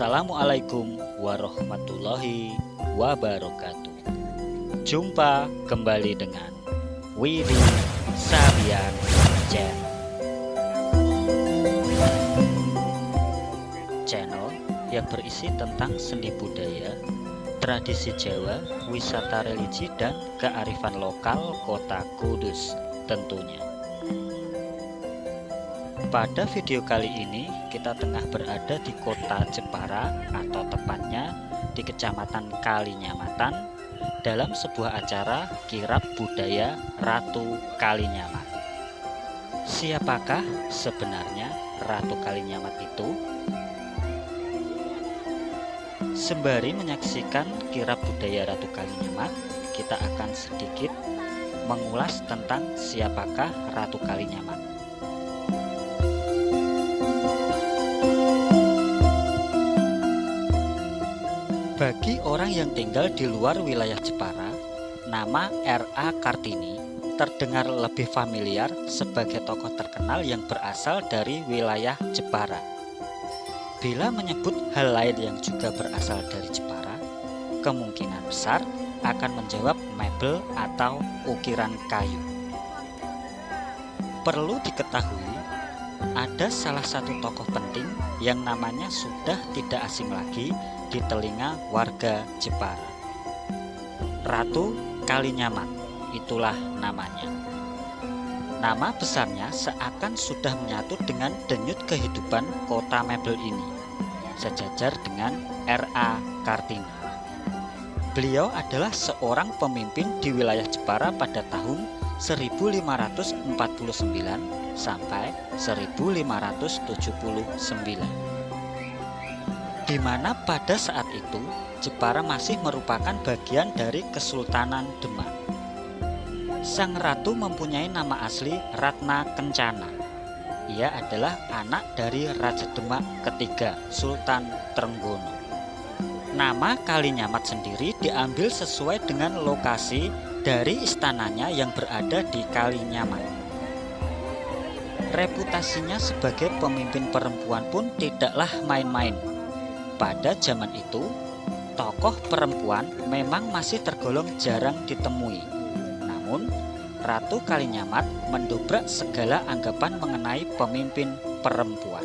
Assalamualaikum warahmatullahi wabarakatuh. Jumpa kembali dengan Widi Sabian Channel yang berisi tentang seni budaya, tradisi Jawa, wisata religi dan kearifan lokal Kota Kudus tentunya. Pada video kali ini kita tengah berada di Kota Jepara atau tepatnya di Kecamatan Kalinyamatan dalam sebuah acara kirab budaya Ratu Kalinyamat. Siapakah sebenarnya Ratu Kalinyamat itu? Sembari menyaksikan kirab budaya Ratu Kalinyamat, kita akan sedikit mengulas tentang siapakah Ratu Kalinyamat. Bagi orang yang tinggal di luar wilayah Jepara, nama R.A. Kartini terdengar lebih familiar sebagai tokoh terkenal yang berasal dari wilayah Jepara. Bila menyebut hal lain yang juga berasal dari Jepara, kemungkinan besar akan menjawab mebel atau ukiran kayu. Perlu diketahui, ada salah satu tokoh penting yang namanya sudah tidak asing lagi di telinga warga Jepara. Ratu Kalinyamat, itulah namanya. Nama besarnya seakan sudah menyatu dengan denyut kehidupan kota mebel ini, sejajar dengan R.A. Kartini. Beliau adalah seorang pemimpin di wilayah Jepara pada tahun 1549 sampai 1579. Di mana pada saat itu Jepara masih merupakan bagian dari Kesultanan Demak. Sang ratu mempunyai nama asli Ratna Kencana. Ia adalah anak dari Raja Demak ketiga, Sultan Trenggono. Nama Kalinyamat sendiri diambil sesuai dengan lokasi dari istananya yang berada di Kalinyamat. Reputasinya sebagai pemimpin perempuan pun tidaklah main-main. Pada zaman itu, tokoh perempuan memang masih tergolong jarang ditemui. Namun, Ratu Kalinyamat mendobrak segala anggapan mengenai pemimpin perempuan.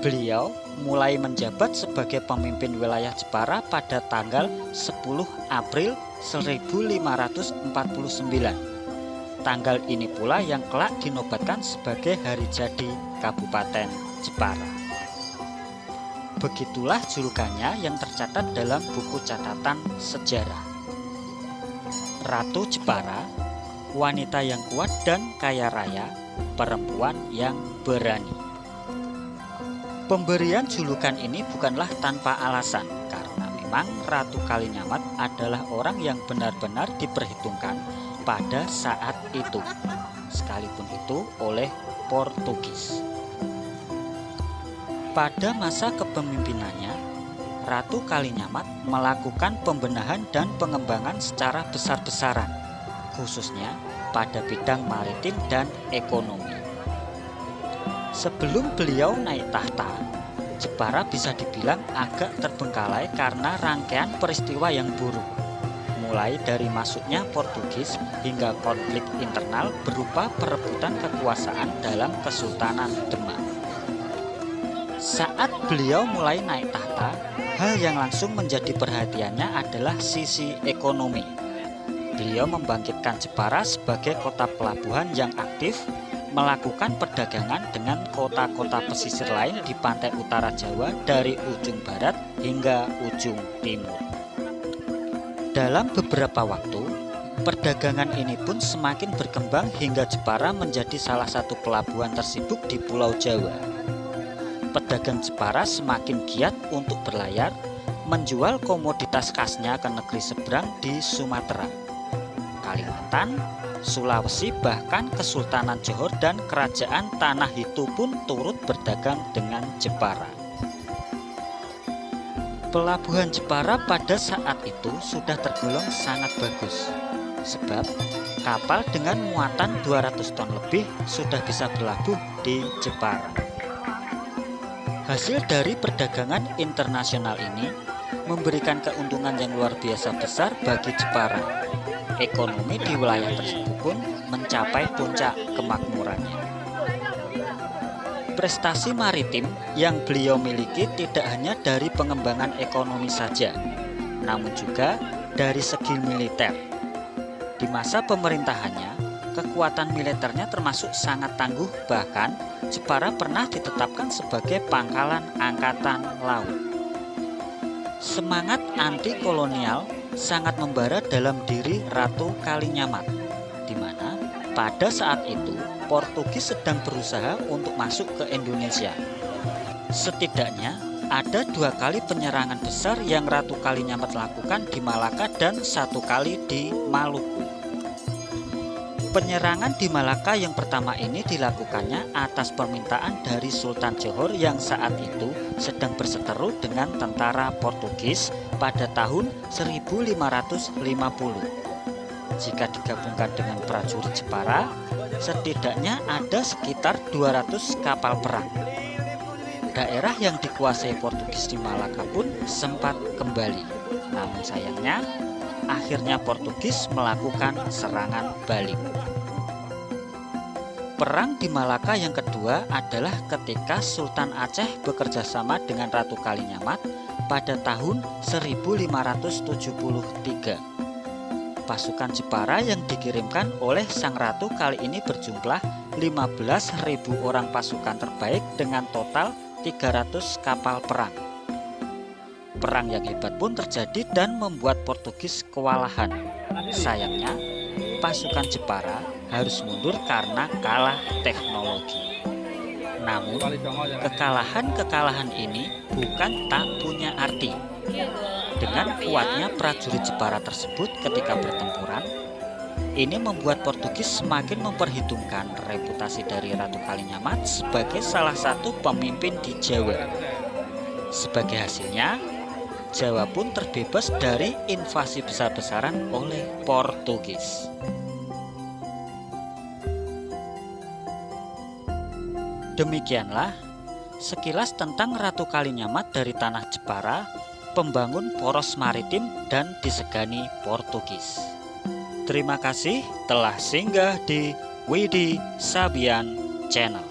Beliau mulai menjabat sebagai pemimpin wilayah Jepara pada tanggal 10 April 1549. Tanggal ini pula yang kelak dinobatkan sebagai hari jadi Kabupaten Jepara. Begitulah julukannya yang tercatat dalam buku catatan sejarah. Ratu Jepara, wanita yang kuat dan kaya raya, perempuan yang berani. Pemberian julukan ini bukanlah tanpa alasan, karena memang Ratu Kalinyamat adalah orang yang benar-benar diperhitungkan pada saat itu, sekalipun itu oleh Portugis. Pada masa kepemimpinannya, Ratu Kalinyamat melakukan pembenahan dan pengembangan secara besar-besaran, khususnya pada bidang maritim dan ekonomi. Sebelum beliau naik tahta, Jepara bisa dibilang agak terbengkalai karena rangkaian peristiwa yang buruk, mulai dari masuknya Portugis hingga konflik internal berupa perebutan kekuasaan dalam Kesultanan Demak. Saat beliau mulai naik tahta, hal yang langsung menjadi perhatiannya adalah sisi ekonomi. Beliau membangkitkan Jepara sebagai kota pelabuhan yang aktif, melakukan perdagangan dengan kota-kota pesisir lain di pantai utara Jawa dari ujung barat hingga ujung timur. Dalam beberapa waktu, perdagangan ini pun semakin berkembang hingga Jepara menjadi salah satu pelabuhan tersibuk di Pulau Jawa. Pedagang Jepara semakin giat untuk berlayar, menjual komoditas khasnya ke negeri seberang di Sumatera, Kalimantan, Sulawesi, bahkan Kesultanan Johor dan Kerajaan Tanah Hitu pun turut berdagang dengan Jepara. Pelabuhan Jepara pada saat itu sudah tergolong sangat bagus, sebab kapal dengan muatan 200 ton lebih sudah bisa berlabuh di Jepara. Hasil dari perdagangan internasional ini memberikan keuntungan yang luar biasa besar bagi Jepara. Ekonomi di wilayah tersebut pun mencapai puncak kemakmurannya. Prestasi maritim yang beliau miliki tidak hanya dari pengembangan ekonomi saja, namun juga dari segi militer. Di masa pemerintahannya, kekuatan militernya termasuk sangat tangguh, bahkan Jepara pernah ditetapkan sebagai pangkalan angkatan laut. Semangat anti-kolonial sangat membara dalam diri Ratu Kalinyamat, di mana pada saat itu Portugis sedang berusaha untuk masuk ke Indonesia. Setidaknya ada 2 kali penyerangan besar yang Ratu Kalinyamat lakukan di Malaka dan 1 kali di Maluku. Penyerangan di Malaka yang pertama ini dilakukannya atas permintaan dari Sultan Johor yang saat itu sedang berseteru dengan tentara Portugis pada tahun 1550. Jika digabungkan dengan prajurit Jepara, setidaknya ada sekitar 200 kapal perang. Daerah yang dikuasai Portugis di Malaka pun sempat kembali. Namun sayangnya, akhirnya Portugis melakukan serangan balik. Perang di Malaka yang kedua adalah ketika Sultan Aceh bekerja sama dengan Ratu Kalinyamat pada tahun 1573. Pasukan Jepara yang dikirimkan oleh Sang Ratu kali ini berjumlah 15.000 orang pasukan terbaik dengan total 300 kapal perang. Perang yang hebat pun terjadi dan membuat Portugis kewalahan. Sayangnya, pasukan Jepara harus mundur karena kalah teknologi. Namun, kekalahan-kekalahan ini bukan tak punya arti. Dengan kuatnya prajurit Jepara tersebut ketika bertempuran, ini membuat Portugis semakin memperhitungkan reputasi dari Ratu Kalinyamat sebagai salah satu pemimpin di Jawa. Sebagai hasilnya, Jawa pun terbebas dari invasi besar-besaran oleh Portugis. Demikianlah sekilas tentang Ratu Kalinyamat dari tanah Jepara, pembangun poros maritim dan disegani Portugis. Terima kasih telah singgah di Widi Sabian Channel.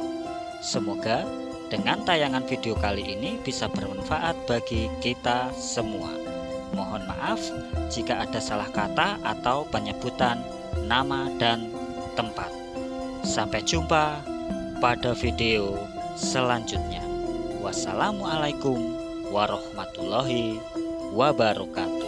Semoga dengan tayangan video kali ini bisa bermanfaat bagi kita semua. Mohon maaf jika ada salah kata atau penyebutan nama dan tempat. Sampai jumpa pada video selanjutnya. Wassalamualaikum warahmatullahi wabarakatuh.